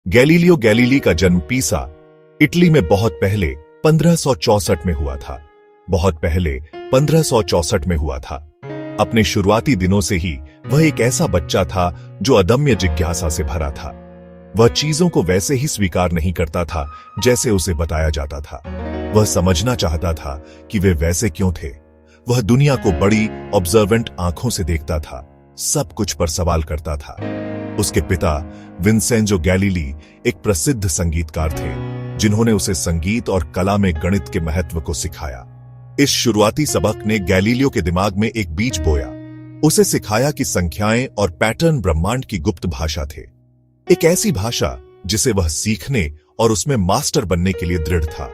Galileo Galilei का जन्म पीसा, इटली में बहुत पहले 1564 में हुआ था। बहुत पहले 1564 में हुआ था। अपने शुरुआती दिनों से ही वह एक ऐसा बच्चा था जो अदम्य जिज्ञासा से भरा था। वह चीजों को वैसे ही स्वीकार नहीं करता था जैसे उसे बताया जाता था। वह समझना चाहता था कि वे वैसे क्यों थे। वह दुनिया को बड़ी ऑब्जर्वेंट आंखों से देखता था, सब कुछ पर सवाल करता था। उसके पिता विंसेंजो गैलीली एक प्रसिद्ध संगीतकार थे, जिन्होंने उसे संगीत और कला में गणित के महत्व को सिखाया। इस शुरुआती सबक ने गैलीलियो के दिमाग में एक बीज बोया। उसे सिखाया कि संख्याएं और पैटर्न ब्रह्मांड की गुप्त भाषा थे, एक ऐसी भाषा जिसे वह सीखने और उसमें मास्टर बनने के लिए दृढ़ था।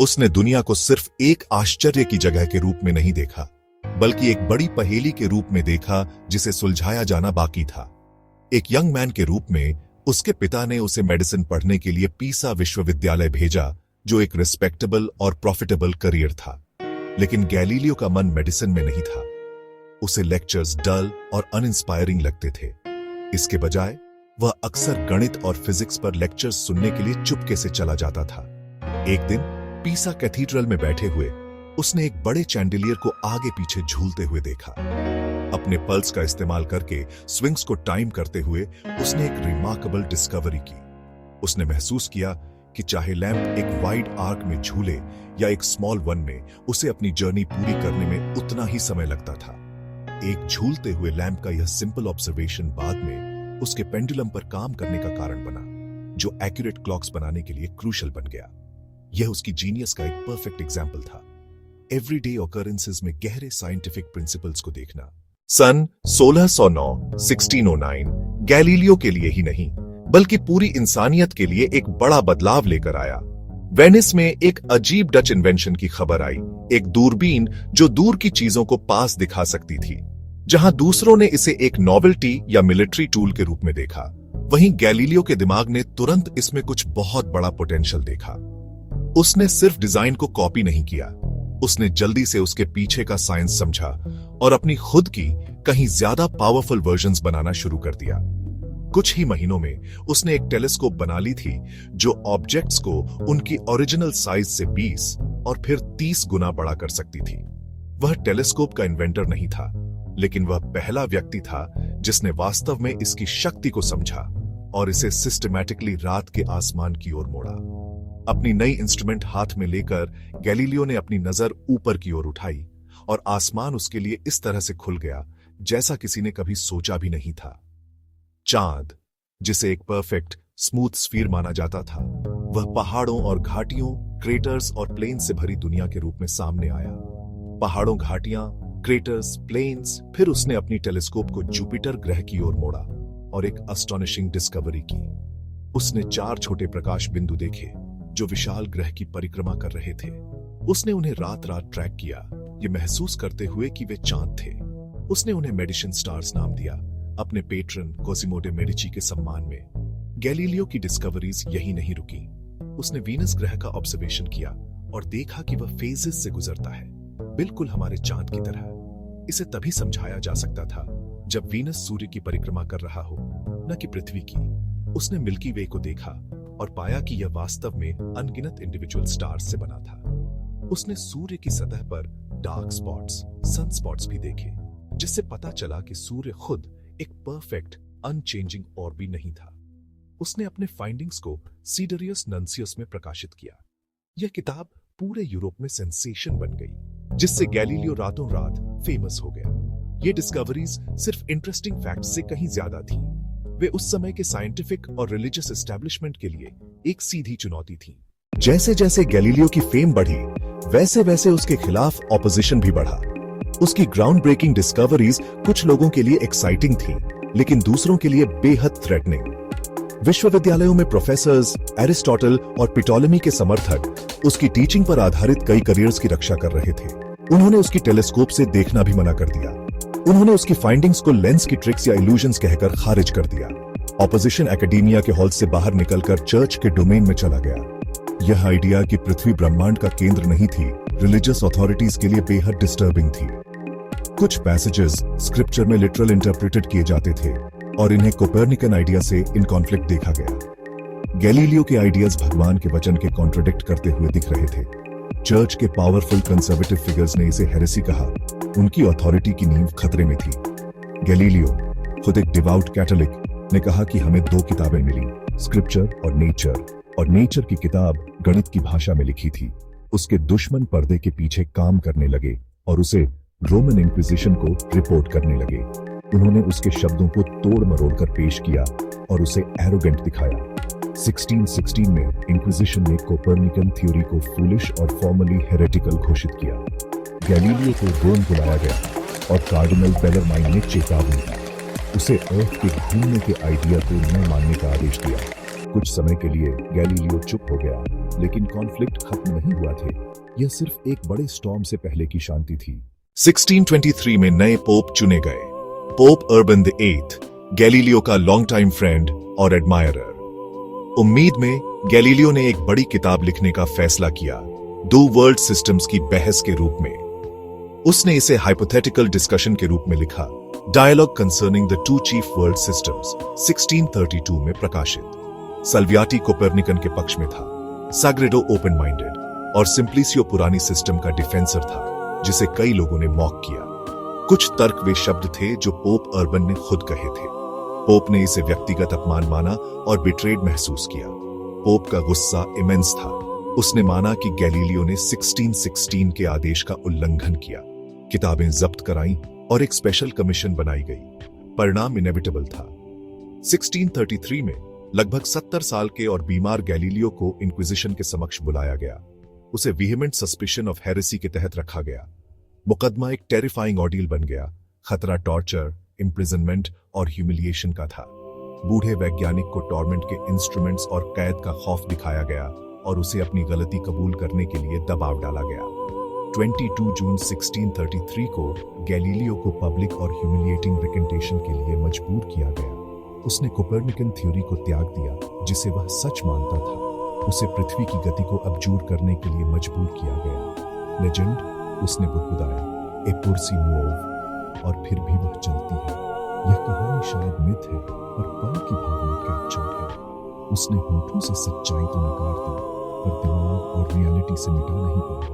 उसने दुनिया को सिर्फ एक आश्चर्य की जगह के रूप में नहीं देखा, बल्कि एक बड़ी पहेली के रूप में देखा जिसे सुलझाया जाना बाकी था। एक यंग मैन के रूप में उसके पिता ने उसे मेडिसिन पढ़ने के लिए पीसा विश्वविद्यालय भेजा, जो एक रिस्पेक्टेबल और प्रॉफिटेबल करियर था। लेकिन गैलीलियो का मन मेडिसिन में नहीं था। उसे लेक्चर्स डल और अनइंस्पायरिंग लगते थे। इसके बजाय वह अक्सर गणित और फिजिक्स पर लेक्चर्स सुनने के लिए चुपके से चला जाता था। एक दिन पीसा कैथीड्रल में बैठे हुए उसने एक बड़े चैंडिलियर को आगे पीछे झूलते हुए देखा। अपने पल्स का इस्तेमाल करके स्विंग्स को टाइम करते हुए उसने एक रिमार्केबल डिस्कवरी की। उसने महसूस किया कि चाहे लैंप एक वाइड आर्क में झूले या एक स्मॉल वन में, उसे अपनी जर्नी पूरी करने में उतना ही समय लगता था। एक झूलते हुए लैंप का यह सिंपल ऑब्जर्वेशन बाद में उसके पेंडुलम पर काम करने का कारण बना, जो एक्यूरेट क्लॉक्स बनाने के लिए क्रूशल बन गया। यह उसकी जीनियस का एक परफेक्ट एग्जाम्पल था। एवरीडे ऑकरेंसेस में गहरे साइंटिफिक प्रिंसिपल्स को देखना। सन 1609 गैलीलियो के लिए ही नहीं, बल्कि पूरी इंसानियत के लिए एक बड़ा बदलाव लेकर आया। वेनिस में एक अजीब डच इन्वेंशन की खबर आई, एक दूरबीन जो दूर की चीजों को पास दिखा सकती थी। जहां दूसरों ने इसे एक नॉवेल्टी या मिलिट्री टूल के रूप में देखा, वहीं गैलीलियो के दिमाग ने तुरंत इसमें कुछ बहुत बड़ा पोटेंशियल देखा। उसने सिर्फ डिजाइन को कॉपी नहीं किया, उसने जल्दी से उसके पीछे का साइंस समझा और अपनी खुद की कहीं ज्यादा पावरफुल वर्जन्स बनाना शुरू कर दिया। कुछ ही महीनों में उसने एक टेलीस्कोप बना ली थी जो ऑब्जेक्ट्स को उनकी ओरिजिनल साइज से 20 और फिर 30 गुना बड़ा कर सकती थी। वह टेलीस्कोप का इन्वेंटर नहीं था, लेकिन वह पहला व्यक्ति था जिसने वास्तव में इसकी शक्ति को समझा और इसे सिस्टमैटिकली रात के आसमान की ओर मोड़ा। अपनी नई इंस्ट्रूमेंट हाथ में लेकर गैलीलियो ने अपनी नजर ऊपर की ओर उठाई और आसमान उसके लिए इस तरह से खुल गया जैसा किसी ने कभी सोचा भी नहीं था। चांद, जिसे एक परफेक्ट स्मूथ स्फीयर माना जाता था, वह पहाड़ों और घाटियों, क्रेटर्स और प्लेन्स से भरी दुनिया के रूप में सामने आया। पहाड़ों, घाटियां, क्रेटर्स, प्लेन्स। फिर उसने अपनी टेलीस्कोप को जुपिटर ग्रह की ओर मोड़ा और एक अस्टॉनिशिंग डिस्कवरी की। उसने 4 छोटे प्रकाश बिंदु देखे जो विशाल ग्रह की परिक्रमा कर रहे थे। उसने उन्हें रात रात ट्रैक किया, ये महसूस करते हुए कि वे चांद थे। उसने उन्हें मेडिसिन स्टार्स नाम दिया, अपने पेट्रन कोसिमो दे मेडिची के सम्मान में। गैलीलियो की डिस्कवरीज यही नहीं रुकी। उसने वीनस ग्रह का ऑब्जर्वेशन किया और देखा कि वह फेजेस से गुजरता है, बिल्कुल हमारे चांद की तरह। इसे तभी समझाया जा सकता था जब वीनस सूर्य की परिक्रमा कर रहा हो, न कि पृथ्वी की। उसने मिल्की वे को देखा और पाया कि यह वास्तव में अनगिनत इंडिविजुअल स्टार्स से बना था। उसने सूर्य की सतह पर डार्क स्पॉट्स, सन स्पॉट्स भी देखे, जिससे पता चला कि सूर्य खुद एक परफेक्ट अनचेंजिंग ऑर्ब भी नहीं था। उसने अपने फाइंडिंग्स को सीडरियस नंसियस में प्रकाशित किया। यह किताब पूरे यूरोप में सेंसेशन बन गई, जिससे गैलीलियो रातों रात फेमस हो गया। ये डिस्कवरीज सिर्फ इंटरेस्टिंग फैक्ट्स से कहीं ज्यादा थी। वे उस समय के साइंटिफिक और रिलीजियस एस्टेब्लिशमेंट के लिए एक सीधी चुनौती थी। जैसे जैसे गैलीलियो की फेम बढ़ी, वैसे वैसे उसके खिलाफ ऑपोजिशन भी बढ़ा। उसकी ग्राउंड ब्रेकिंग डिस्कवरीज कुछ लोगों के लिए एक्साइटिंग थी, लेकिन दूसरों के लिए बेहद थ्रेटनिंग। विश्वविद्यालयों में प्रोफेसर्स, एरिस्टोटल और पिटोलेमी के समर्थक उसकी टीचिंग पर आधारित कई करियर्स की रक्षा कर रहे थे। उन्होंने उसकी टेलीस्कोप से देखना भी मना कर दिया। उन्होंने उसकी फाइंडिंग्स को लेंस की ट्रिक्स या इल्यूजन्स कहकर खारिज कर दिया। ऑपोजिशन एकेडेमिया के हॉल से बाहर निकलकर चर्च के डोमेन में चला गया। यह आइडिया कि पृथ्वी ब्रह्मांड का केंद्र नहीं थी, रिलीजियस अथॉरिटीज के लिए बेहद डिस्टर्बिंग थी। कुछ पैसेजेस स्क्रिप्चर में लिटरल इंटरप्रेटेड किए जाते थे और इन्हें कोपर्निकन आइडिया से इन कॉन्फ्लिक्ट देखा गया। गैलीलियो के आइडियाज भगवान के वचन के कॉन्ट्रडिक्ट करते हुए दिख रहे थे। चर्च के पावरफुल कंजर्वेटिव फिगर्स ने इसे हेरेसी कहा। उनकी अथॉरिटी की नींव खतरे में थी। गैलीलियो, खुद एक डिवाउट कैथोलिक, ने कहा कि हमें दो किताबें मिली, स्क्रिप्चर और नेचर की किताब गणित की भाषा में लिखी थी। उसके दुश्मन पर्दे के पीछे काम करने लगे और उसे रोमन इंक्विजिशन को रिपोर्ट करने लगे। उन्होंने उसके शब्दों को तोड़ मरोड़ कर पेश किया और उसे एरोगेंट दिखाया। 1616 में इंक्विजिशन ने कोपरनिकन थ्योरी को फूलिश और फॉर्मली हेरेटिकल घोषित किया। गैलीलियो को रोम बुलाया गया और कार्डिनल बेलरमाइन ने चेतावनी दी। उसे अर्थ के घूमने के आइडिया को न मानने का आदेश दिया। कुछ समय के लिए गैलीलियो चुप हो गया, लेकिन कॉन्फ्लिक्ट खत्म नहीं हुआ थे। यह सिर्फ एक बड़े स्टॉर्म से पहले की शांति थी। 1623 में नए पोप चुने गए। पोप अर्बन VIII, गैलीलियो का लॉन्ग टाइम फ्रेंड और एडमायरर। उम्मीद में गैलीलियो ने एक बड़ी किताब लिखने का फैसला किया, दो वर्ल्ड सिस्टम्स की बहस के रूप में। उसने इसे हाइपोथेटिकल डिस्कशन के रूप में लिखा, dialogue concerning the two chief world systems, 1632 में प्रकाशित। सल्वियाटी कोपरनिकन के पक्ष में था, साग्रेडो ओपन माइंडेड और सिंप्लिसियो पुरानी सिस्टम का डिफेंसर था, जिसे कई लोगों ने मॉक किया। कुछ तर्क वे शब्द थे जो पोप अर्बन ने खुद कहे थे। पोप ने इसे व्यक्तिगत अपमान माना और बिट्रेड महसूस किया। पोप का गुस्सा इमेंस था। उसने माना कि गैलीलियो ने 1616 के आदेश का उल्लंघन किया। किताबें जब्त कराईं और एक स्पेशल कमीशन बनाई गई। परिणाम इनेविटेबल था। 1633 में लगभग 70 साल के और बीमार गैलीलियो को इंक्विजिशन के समक्ष बुलाया गया। उसे विहेमेंट सस्पिशन ऑफ हेरेसी के तहत रखा गया। मुकदमा एक टेरिफाइंग ऑर्डियल बन गया। खतरा टॉर्चर, इम्प्रिजनमेंट और ह्यूमिलिएशन का था। बूढ़े वैज्ञानिक को टॉर्मेंट के इंस्ट्रूमेंट्स और कैद का खौफ दिखाया गया और उसे अपनी गलती कबूल करने के लिए दबाव डाला गया। 22 जून 1633 को गैलीलियो को पब्लिक और ह्यूमिलिएटिंग रिकेंटेशन के लिए मजबूर किया गया। उसने कोपरनिकन थ्योरी को त्याग दिया, जिसे वह सच मानता था। उसे पृथ्वी की गति को अबजूर करने के लिए मजबूर किया गया। लेजेंड, उसने बुदबुदाया, ए पुरसी मूव, और फिर भी वह चलती है। यह कहानी शायद मिथ है, पर पल की भावना कैप्चर्ड है। उसने होठों से सच्चाई तो नकार दी, पर दिमाग और रियलिटी से मिटा नहीं पाया।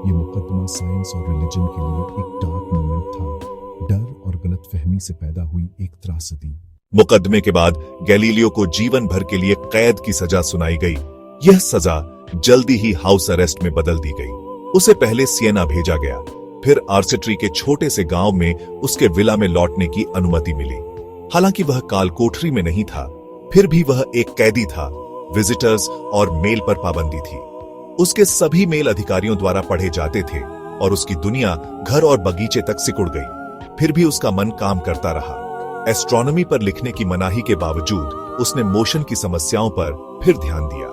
यह मुकदमा साइंस और रिलीजन के लिए एक डार्क मोमेंट था, डर और गलतफहमी से पैदा हुई एक त्रासदी। मुकदमे के बाद गैलीलियो को जीवन भर के लिए कैद की सजा सुनाई गई। यह सजा जल्दी ही हाउस अरेस्ट में बदल दी गई। उसे पहले सिएना भेजा गया, फिर आर्सेट्री के छोटे से गांव में उसके विला में लौटने की अनुमति मिली। हालांकि वह काल कोठरी में नहीं था, फिर भी वह एक कैदी था। विजिटर्स और मेल पर पाबंदी थी। उसके सभी मेल अधिकारियों द्वारा पढ़े जाते थे और उसकी दुनिया घर और बगीचे तक सिकुड़ गई। फिर भी उसका मन काम करता रहा। एस्ट्रोनॉमी पर लिखने की मनाही के बावजूद उसने मोशन की समस्याओं पर फिर ध्यान दिया।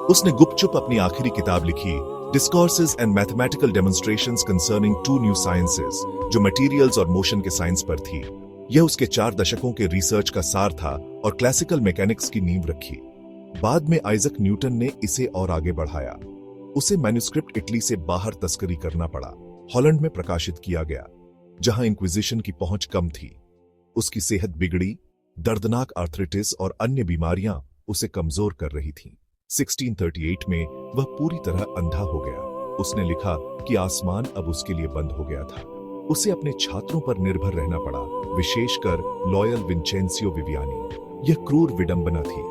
उसने गुपचुप अपनी आखिरी किताब लिखी, discourses and mathematical demonstrations concerning two new sciences, जो मटेरियल्स और मोशन के साइंस पर थी। यह उसके 4 दशकों के रिसर्च का सार था और क्लासिकल मैकेनिक्स की नींव रखी। बाद में आइजक न्यूटन ने इसे और आगे बढ़ाया। उसे मैन्युस्क्रिप्ट इटली से बाहर तस्करी करना पड़ा। हॉलैंड में प्रकाशित किया गया, जहां इंक्विजिशन की पहुंच कम थी। उसकी सेहत बिगड़ी, दर्दनाक आर्थराइटिस और अन्य बीमारियां उसे कमजोर कर रही थीं। 1638 में वह पूरी तरह अंधा हो गया। उसने लिखा कि आसमान अब उसके लिए बंद हो गया था। उसे अपने छात्रों पर निर्भर रहना पड़ा, विशेषकर लॉयल विंचेंसियो विवियानी। यह क्रूर विडंबना थी।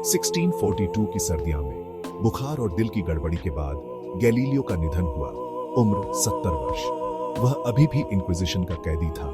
1642 की सर्दियों में बुखार और दिल की गड़बड़ी के बाद गैलीलियो का निधन हुआ। उम्र 70 वर्ष। वह अभी भी इंक्विजिशन का कैदी था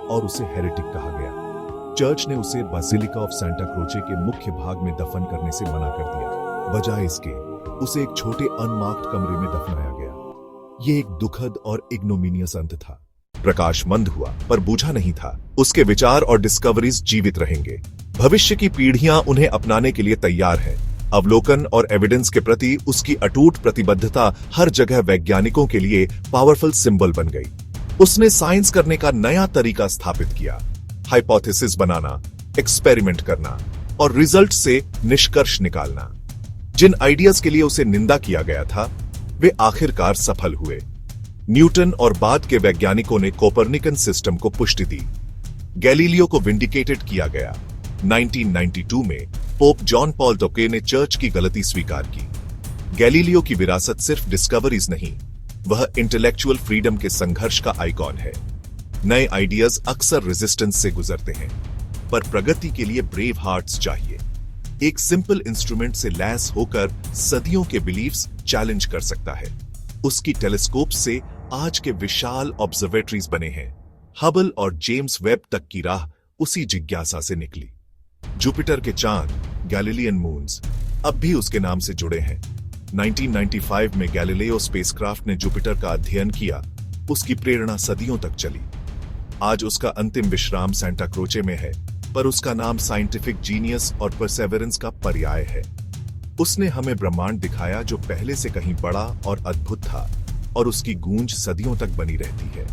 और उसे हेरेटिक कहा गया। चर्च ने उसे बासिलिका ऑफ सैंटा क्रोचे के मुख्य भाग में दफन करने से मना कर दिया। बजाय इसके उसे एक छोटे अनमार्क्ड कमरे में दफनाया गया। यह एक दुखद और इग्नोमिनियस अंत था। प्रकाश मंद हुआ, पर बूझा नहीं था। उसके विचार और डिस्कवरीज जीवित रहेंगे। भविष्य की पीढ़ियां उन्हें अपनाने के लिए तैयार हैं। अवलोकन और एविडेंस के प्रति उसकी अटूट प्रतिबद्धता हर जगह वैज्ञानिकों के लिए पावरफुल सिंबल बन गई। उसने साइंस करने का नया तरीका स्थापित किया, हाइपोथेसिस बनाना, एक्सपेरिमेंट करना और रिजल्ट से निष्कर्ष निकालना। जिन आइडियाज के लिए उसे निंदा किया गया था, वे आखिरकार सफल हुए। न्यूटन और बाद के वैज्ञानिकों ने कोपरनिकन सिस्टम को पुष्टि दी। गैलीलियो को विंडिकेटेड किया गया। 1992 में पोप जॉन पॉल II ने चर्च की गलती स्वीकार की। गैलीलियो की विरासत सिर्फ डिस्कवरीज नहीं, वह इंटेलेक्चुअल फ्रीडम के संघर्ष का आइकॉन है। नए आइडियाज अक्सर रेजिस्टेंस से गुजरते हैं, पर प्रगति के लिए ब्रेव हार्ट्स चाहिए। एक सिंपल इंस्ट्रूमेंट से लैस होकर सदियों के बिलीफ्स चैलेंज कर सकता है। उसकी टेलीस्कोप से आज के विशाल ऑब्जर्वेटरीज बने हैं। हबल और जेम्स वेब तक की राह उसी जिज्ञासा से निकली। जुपिटर के चांद, गैलीलियन मून्स, अब भी उसके नाम से जुड़े हैं। 1995 में गैलीलियो स्पेसक्राफ्ट ने जुपिटर का अध्ययन किया। उसकी प्रेरणा सदियों तक चली। आज उसका अंतिम विश्राम सेंटा क्रोचे में है, पर उसका नाम साइंटिफिक जीनियस और परसेवरेंस का पर्याय है। उसने हमें ब्रह्मांड दिखाया जो पहले से कहीं बड़ा और अद्भुत था, और उसकी गूंज सदियों तक बनी रहती है।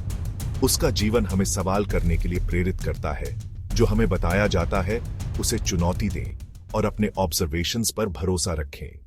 उसका जीवन हमें सवाल करने के लिए प्रेरित करता है। जो हमें बताया जाता है उसे चुनौती दें और अपने ऑब्जर्वेशंस पर भरोसा रखें।